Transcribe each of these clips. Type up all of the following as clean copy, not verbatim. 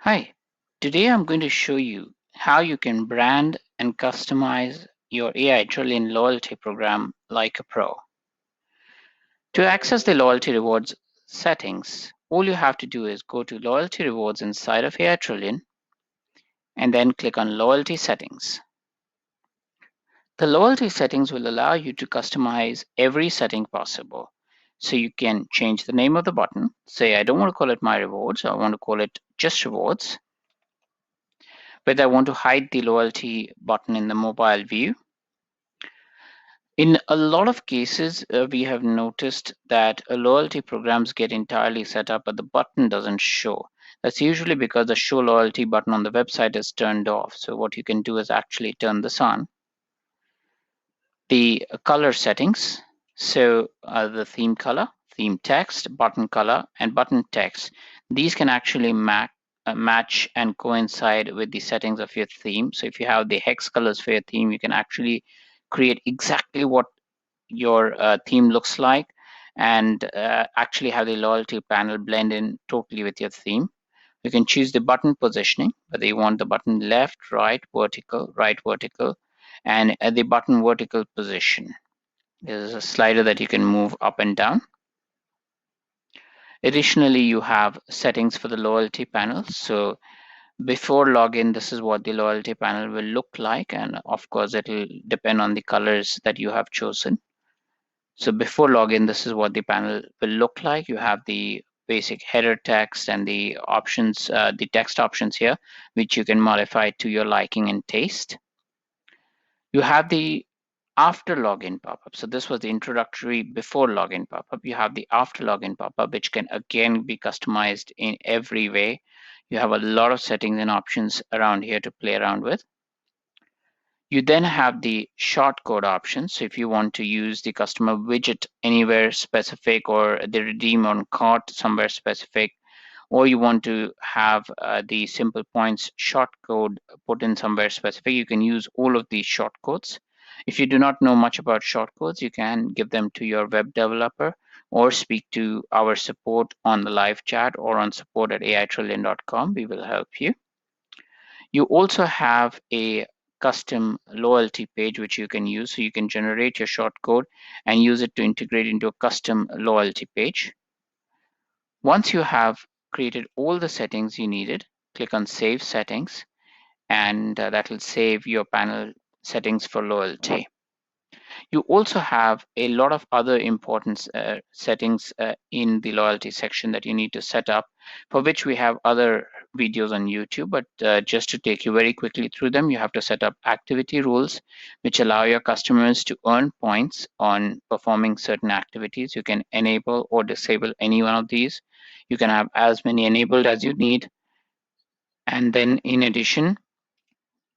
Hi, today I'm going to show you how you can brand and customize your AiTrillion loyalty program like a pro. To access the loyalty rewards settings, all you have to do is go to loyalty rewards inside of AiTrillion and then click on loyalty settings. The loyalty settings will allow you to customize every setting possible. So you can change the name of the button. Say, I don't want to call it my rewards, I want to call it just rewards. Whether I want to hide the loyalty button in the mobile view. In a lot of cases, we have noticed that loyalty programs get entirely set up, but the button doesn't show. That's usually because the show loyalty button on the website is turned off. So what you can do is actually turn this on. The color settings, so the theme color, theme text, button color, and button text. These can actually match and coincide with the settings of your theme. So if you have the hex colors for your theme, you can actually create exactly what your theme looks like and actually have the loyalty panel blend in totally with your theme. You can choose the button positioning, whether you want the button left, right, vertical, and the button vertical position. There's a slider that you can move up and down. Additionally, you have settings for the loyalty panel. So before login, this is what the loyalty panel will look like. And of course, it will depend on the colors that you have chosen. So before login, this is what the panel will look like. You have the basic header text and the options, the text options here, which you can modify to your liking and taste. You have the after login pop-up. So this was the introductory before login pop-up. You have the after login pop-up, which can again be customized in every way. You have a lot of settings and options around here to play around with. You then have the shortcode option. So if you want to use the customer widget anywhere specific or the redeem on cart somewhere specific, or you want to have the simple points shortcode put in somewhere specific, you can use all of these shortcodes. If you do not know much about shortcodes, you can give them to your web developer or speak to our support on the live chat or on support@aitrillion.com. We will help you. You also have a custom loyalty page which you can use. So you can generate your shortcode and use it to integrate into a custom loyalty page. Once you have created all the settings you needed, click on Save Settings, and that will save your panel settings for loyalty. You also have a lot of other important settings in the loyalty section that you need to set up, for which we have other videos on YouTube. But just to take you very quickly through them, you have to set up activity rules, which allow your customers to earn points on performing certain activities. You can enable or disable any one of these. You can have as many enabled as you need. And then in addition,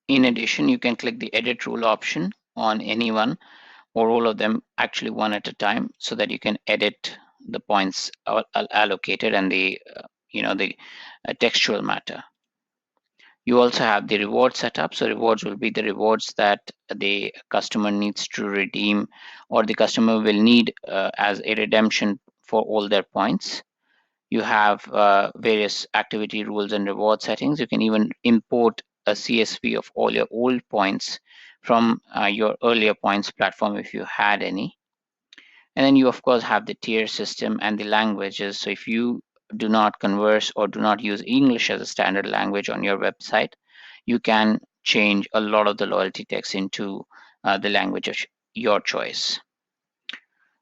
you can click the edit rule option on any one or all of them, actually one at a time, so that you can edit the points allocated and the the textual matter. You also have the reward setup. So rewards will be the rewards that the customer needs to redeem or the customer will need as a redemption for all their points. You have various activity rules and reward settings. You can even import a CSV of all your old points from your earlier points platform if you had any. And then you, of course, have the tier system and the languages. So if you do not converse or do not use English as a standard language on your website, you can change a lot of the loyalty text into the language of your choice.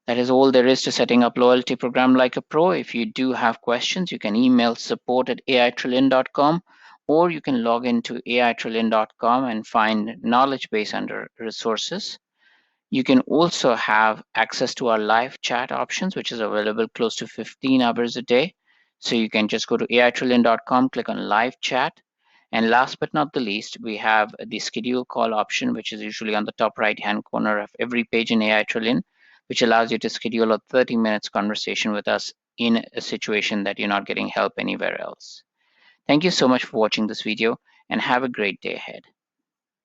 That is all there is to setting up loyalty program like a pro. If you do have questions, you can email support@aitrillion.com, or you can log into aitrillion.com and find knowledge base under resources. You can also have access to our live chat options, which is available close to 15 hours a day. So you can just go to aitrillion.com, click on live chat. And last but not the least, we have the schedule call option, which is usually on the top right-hand corner of every page in AiTrillion, which allows you to schedule a 30 minutes conversation with us in a situation that you're not getting help anywhere else. Thank you so much for watching this video and have a great day ahead.